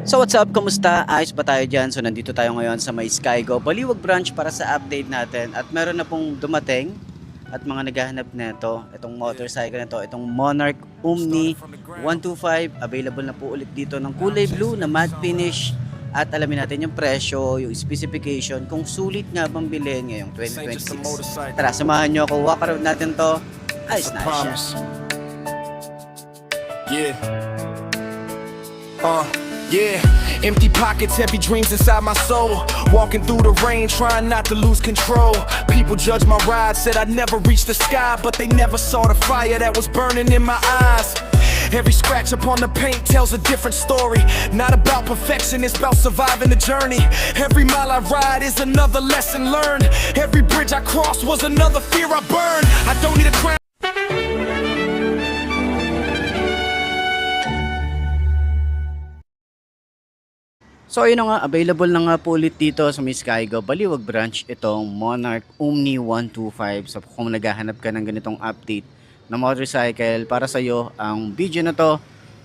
So what's up? Kamusta? Ayos ba tayo dyan? So nandito tayo ngayon sa may Skygo Baliwag branch para sa update natin. At meron na pong dumating at mga naghahanap nito. Itong motorcycle na to, itong Monarch Omni 125. Available na po ulit dito ng kulay blue na matte finish. At alamin natin yung presyo, yung specification, kung sulit nga bang bilhin ngayong 2026. Tara, samahan nyo ako. Walk around natin to. Ayos na siya. Yeah. Yeah. Empty pockets, heavy dreams inside my soul. Walking through the rain, trying not to lose control. People judge my ride, said I'd never reach the sky, but they never saw the fire that was burning in my eyes. Every scratch upon the paint tells a different story. Not about perfection, it's about surviving the journey. Every mile I ride is another lesson learned. Every bridge I cross was another fear I burned. I don't need a crown. So ayun na nga, available na nga po ulit dito sa may Skygo Baliwag branch itong Monarch Omni 125. So kung naghahanap ka ng ganitong update na motorcycle para sa iyo ang video na to,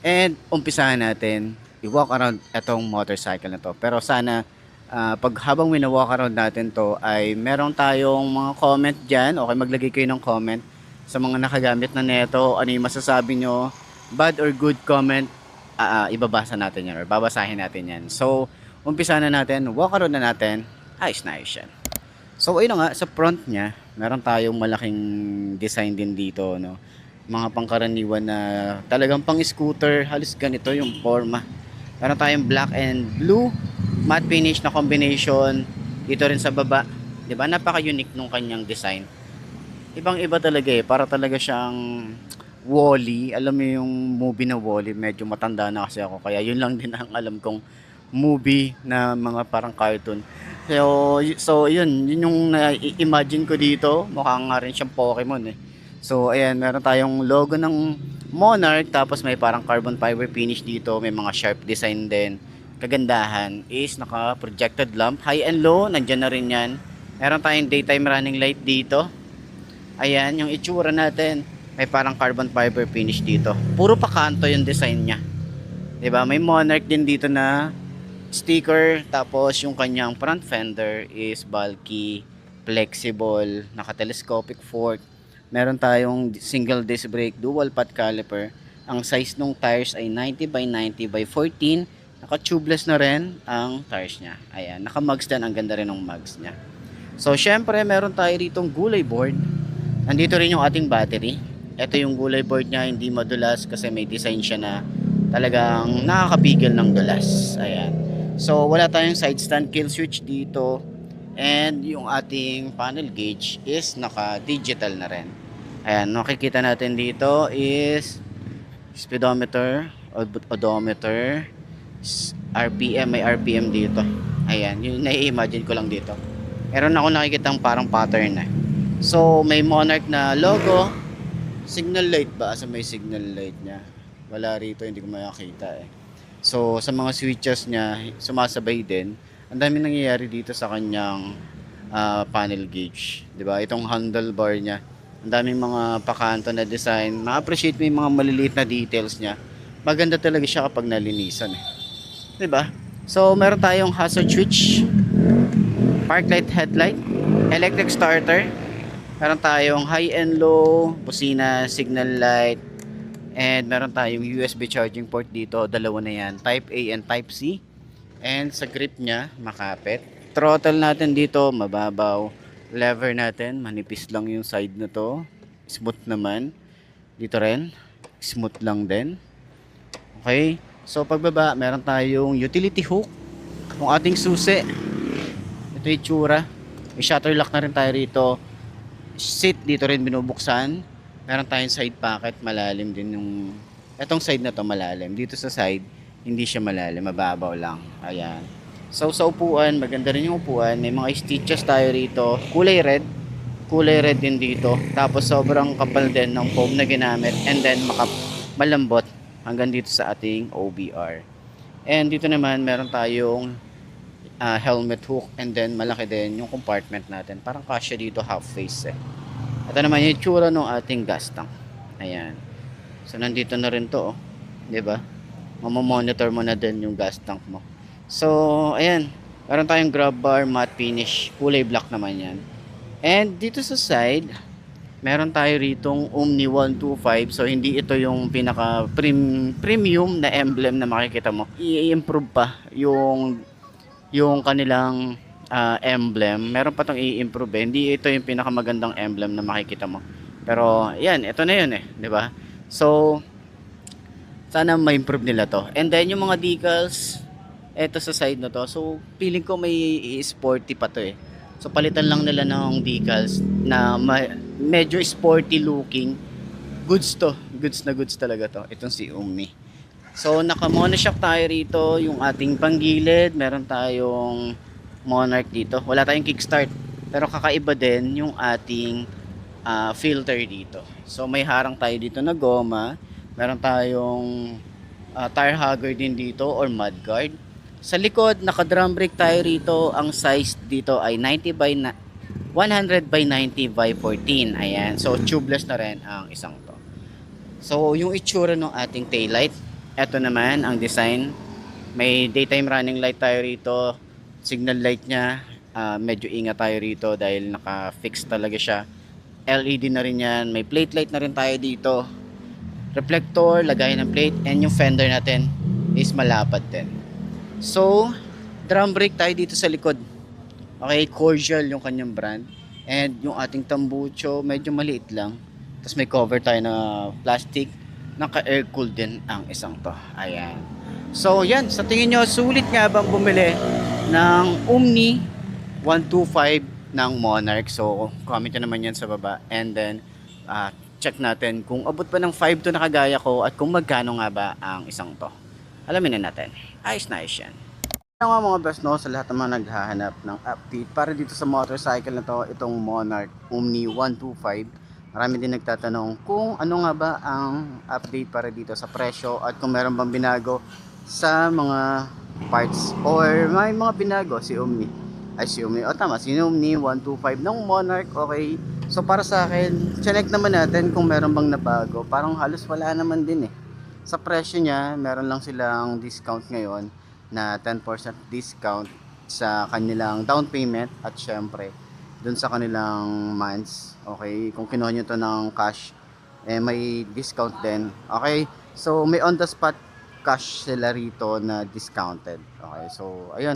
and umpisahan natin i-walk around itong motorcycle na to. Pero sana pag habang wina-walk around natin to ay meron tayong mga comment dyan. Okay, maglagay kayo ng comment sa mga nakagamit na neto. Ano yung masasabi nyo, bad or good comment, ibabasa natin yan or babasahin natin yan. So umpisa na natin, walk around na natin. Ayos na ayos yan. So ayun na nga, sa front nya meron tayong malaking design din dito, no? Mga pangkaraniwan na talagang pang scooter, halos ganito yung forma. Meron tayong black and blue matte finish na combination dito rin sa baba, 'di ba? Napaka-unique nung kanyang design. Ibang-iba talaga eh, para talaga siyang Wall-E. Alam mo yung movie na Wall-E, medyo matanda na kasi ako, kaya yun lang din ang alam kong movie na mga parang cartoon. So yun yung na-imagine ko dito. Mukha nga rin siyang Pokemon eh. So ayan, meron tayong logo ng Monarch, tapos may parang carbon fiber finish dito, may mga sharp design din. Kagandahan is naka projected lamp, high and low, nandiyan na rin yan. Meron tayong daytime running light dito. Ayan yung itsura natin, may parang carbon fiber finish dito. Puro pakanto yung design niya, 'di ba? May Monarch din dito na sticker, tapos yung kanyang front fender is bulky, flexible, naka-telescopic fork. Meron tayong single disc brake, dual path caliper. Ang size ng tires ay 90 by 90 by 14. Naka-tubeless na rin ang tires niya. Ayan, naka-mugs din, ang ganda rin ng mugs niya. So syempre meron tayo ditong gulay board. Nandito rin yung ating battery. Ito yung gulay board niya, hindi madulas kasi may design siya na talagang nakakapigil ng dulas. Ayan. So wala tayong side stand kill switch dito, and yung ating panel gauge is naka-digital na rin. Ayan, makikita natin dito is speedometer, odometer, RPM, may RPM dito. Ayan, yung nai-imagine ko lang dito. Meron ako nakikitang parang pattern na. So may Monarch na logo. Signal light ba? Asa may signal light niya? Wala rito, hindi ko makita eh. So sa mga switches niya, sumasabay din. Ang dami nangyayari dito sa kanyang panel gauge, 'di ba? Itong handlebar niya, ang daming mga pakanto na design. Ma-appreciate mo yung mga maliliit na details niya. Maganda talaga siya kapag nalinisan eh, 'di ba? So meron tayong hazard switch, park light, headlight, electric starter. Meron tayong high and low, busina, signal light, and meron tayong USB charging port dito, dalawa na yan, Type A and Type C. And sa grip niya, makapit. Throttle natin dito, mababaw. Lever natin, manipis lang yung side na to. Smooth naman. Dito rin, smooth lang din. Okay, so pagbaba, meron tayong utility hook. Yung ating susi. Ito yung tsura. May shutter lock na rin tayo rito. Seat dito rin binubuksan. Meron tayong side pocket, malalim din yung etong side na to, malalim. Dito sa side hindi siya malalim, mababaw lang. Ayan. So sa upuan, maganda rin yung upuan. May mga stitches tayo rito, kulay red din dito. Tapos sobrang kapal din ng foam na ginamit, and then malambot hanggang dito sa ating OBR. And dito naman meron tayong helmet hook, and then malaki din yung compartment natin, parang kasya dito, half face eh. Ito naman yung tsura ng ating gas tank. Ayan. So nandito na rin to, oh. 'Di ba? mamamonitor mo na din yung gas tank mo. So, ayan. Meron tayong grab bar, matte finish, kulay black naman yan. And dito sa side, meron tayo ritong Omni 125. So, hindi ito yung pinaka premium na emblem na makikita mo. I-improve pa yung kanilang emblem. Meron pa tong i-improve eh. Hindi ito yung pinakamagandang emblem na makikita mo. Pero, yan. Ito na yun eh. 'Di ba? So, sana ma-improve nila to. And then, yung mga decals, eto sa side na to. So, feeling ko may sporty pa to eh. So, palitan lang nila ng decals na medyo sporty looking. Goods to. Goods na goods talaga to. Itong si Omni. So, naka-monoshock tayo rito. Yung ating panggilid. Meron tayong Monarch dito. Wala tayong kickstart. Pero kakaiba din yung ating filter dito. So, may harang tayo dito na goma. Meron tayong tire hugger din dito or mudguard. Sa likod, naka-drum brake tayo rito. Ang size dito ay 100 by 90 by 14. Ayan. So, tubeless na rin ang isang to. So, yung itsura ng ating taillight. Ito naman, ang design. May daytime running light tayo rito. Signal light niya. Medyo ingat tayo rito dahil naka-fix talaga siya. LED na rin yan. May plate light na rin tayo dito. Reflector, lagay ng plate. And yung fender natin is malapad din. So, drum brake tayo dito sa likod. Okay, Cordial yung kanyang brand. And yung ating tambucho, medyo maliit lang. Tapos may cover tayo na plastic. Naka-air cool din ang isang to. Ayan. So, yan. Sa tingin nyo, sulit nga bang bumili ng Omni 125 ng Monarch? So, comment nyo naman yan sa baba. And then, check natin kung abot pa ng 5 to na kagaya ko at kung magkano nga ba ang isang to. Alamin na natin. Ayos na ayos yan. Ano nga mga best no, sa lahat ng mga naghahanap ng update para dito sa motorcycle na to, itong Monarch Omni 125. Marami din nagtatanong kung ano nga ba ang update para dito sa presyo at kung meron bang binago sa mga parts or may mga binago si Omni. Si Omni 125 ng Monarch. Okay. So para sa akin, check naman natin kung meron bang nabago. Parang halos wala naman din eh. Sa presyo niya, meron lang silang discount ngayon na 10% discount sa kanilang down payment at syempre dun sa kanilang months. Okay, kung kinuha nyo to ng cash, may discount din. Okay, so may on the spot cash sila rito na discounted. Okay, so ayun.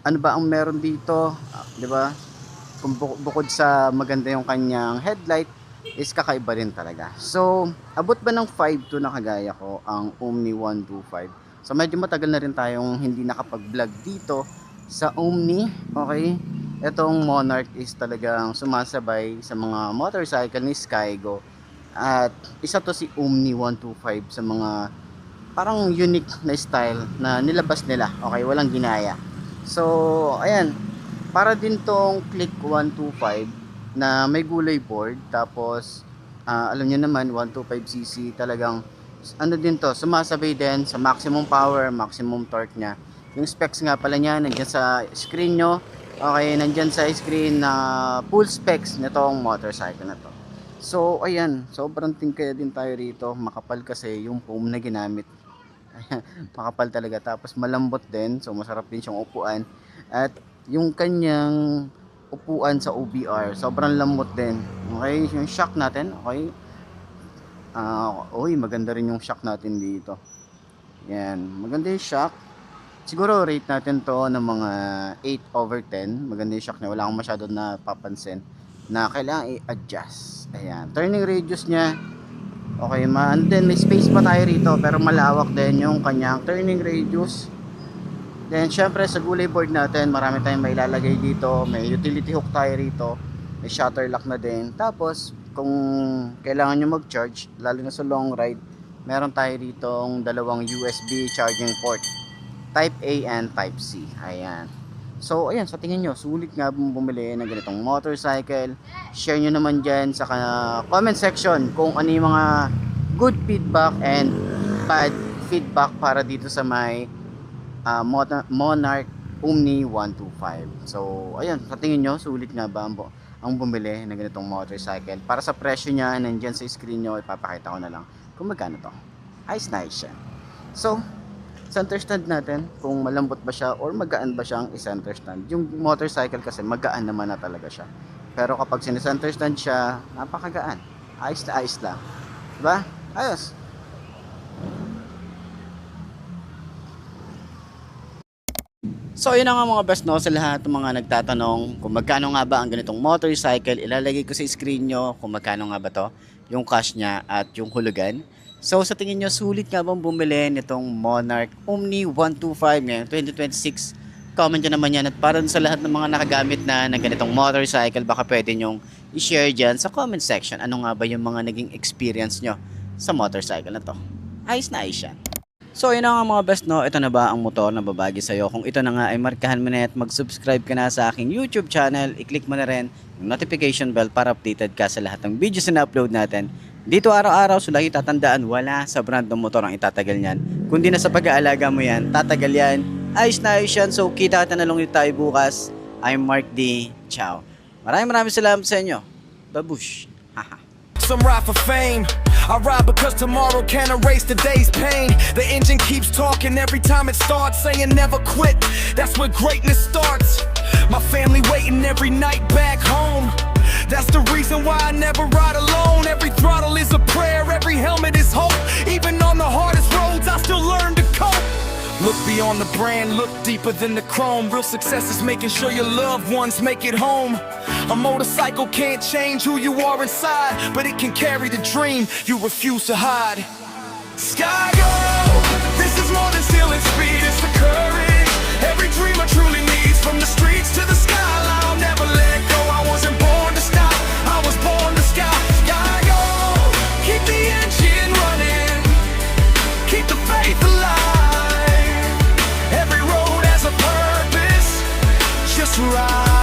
Ano ba ang meron dito? 'Di ba? Kung bukod sa maganda yung kanyang headlight, is kakaiba rin talaga. So, abot ba ng 5 to na kagaya ko ang Omni 125? So, medyo matagal na rin tayong hindi nakapag-vlog dito sa Omni. Okay? Itong Monarch is talagang sumasabay sa mga motorcycle ni Skygo. At isa to si Omni 125 sa mga parang unique na style na nilabas nila. Okay? Walang ginaya. So, ayan. Para din tong Click 125 na may gulay board. Tapos, alam nyo naman, 125cc talagang, ano din to, sumasabay din sa maximum power, maximum torque nya. Yung specs nga pala niya, nandyan sa screen nyo. Okay, nandyan sa screen na full specs nitong motorcycle na to. So, ayan, sobrang tingkaya din tayo rito. Makapal kasi yung foam na ginamit. Makapal talaga. Tapos malambot din, so masarap din siyang upuan. At yung kanyang upuan sa OBR, sobrang lambot din. Okay, yung shock natin, okay. Maganda rin yung shock natin dito. Yan, maganda yung shock. Siguro rate natin to ng mga 8/10. Maganda yung shock niya, wala akong masyadong napapansin na kailangan i-adjust. Ayan, turning radius niya, okay, and then may space pa tayo rito pero malawak din yung kanyang turning radius. Then syempre sa gulay board natin, marami tayong mailalagay dito. May utility hook tayo rito. May shutter lock na din. Tapos kung kailangan nyo mag-charge, lalo na sa long ride, meron tayo ditong dalawang USB charging port, Type A and Type C. Ayan. So ayan, sa tingin nyo, sulit nga bumili ng ganitong motorcycle. Share nyo naman dyan sa comment section kung ano yung mga good feedback and bad feedback para dito sa may Monarch Omni 125. So ayun, sa tingin nyo, sulit nga ba ang bumili ng ganitong motorcycle? Para sa presyo niya, nandyan sa screen nyo, ipapakita ko na lang kung magkano to. Nice siya. So, center stand natin, kung malambot ba siya or magaan ba siya ang center stand. Yung motorcycle kasi magaan naman na talaga siya. Pero kapag sinicenter stand siya, napakagaan. Ayos na ayos lang. Diba? Ayos. So yun na nga mga best no, sa lahat ng mga nagtatanong kung magkano nga ba ang ganitong motorcycle, ilalagay ko sa screen nyo kung magkano nga ba to, yung cash niya at yung hulugan. So sa tingin nyo, sulit nga bang bumili nitong Monarch Omni 125 ngayon 2026? Comment nyo naman yan, at para sa lahat ng mga nakagamit na ng ganitong motorcycle, baka pwede nyong i-share dyan sa comment section. Ano nga ba yung mga naging experience nyo sa motorcycle na to? Ayos na ayos yan. So yun na nga mga best no, ito na ba ang motor na babagi sa'yo? Kung ito na nga ay markahan mo na at mag-subscribe ka na sa aking YouTube channel, i-click mo na rin yung notification bell para updated ka sa lahat ng videos na upload natin. Dito araw-araw, so lagi tatandaan, wala sa brand ng motor ang itatagal niyan. Kundi na sa pag-aalaga mo yan, tatagal yan. Ayos na ayos yan. So kita na lang ulit tayo bukas. I'm Mark D. Ciao. Maraming salamat sa inyo. Babush. Haha. Some ride for fame. I ride because tomorrow can't erase today's pain. The engine keeps talking every time it starts, saying never quit. That's where greatness starts. My family waiting every night back home. That's the reason why I never ride alone. Every throttle is a prayer, every helmet is hope. Even on the hardest roads, I still learn to cope. Look beyond the brand, look deeper than the chrome. Real success is making sure your loved ones make it home. A motorcycle can't change who you are inside, but it can carry the dream you refuse to hide. Sky go, this is more than steel and speed, it's the courage every dreamer truly needs. From the streets to the skyline, I'll never let go. I wasn't born to stop, I was born to sky. Sky go, keep the engine running, keep the faith alive. Every road has a purpose, just ride.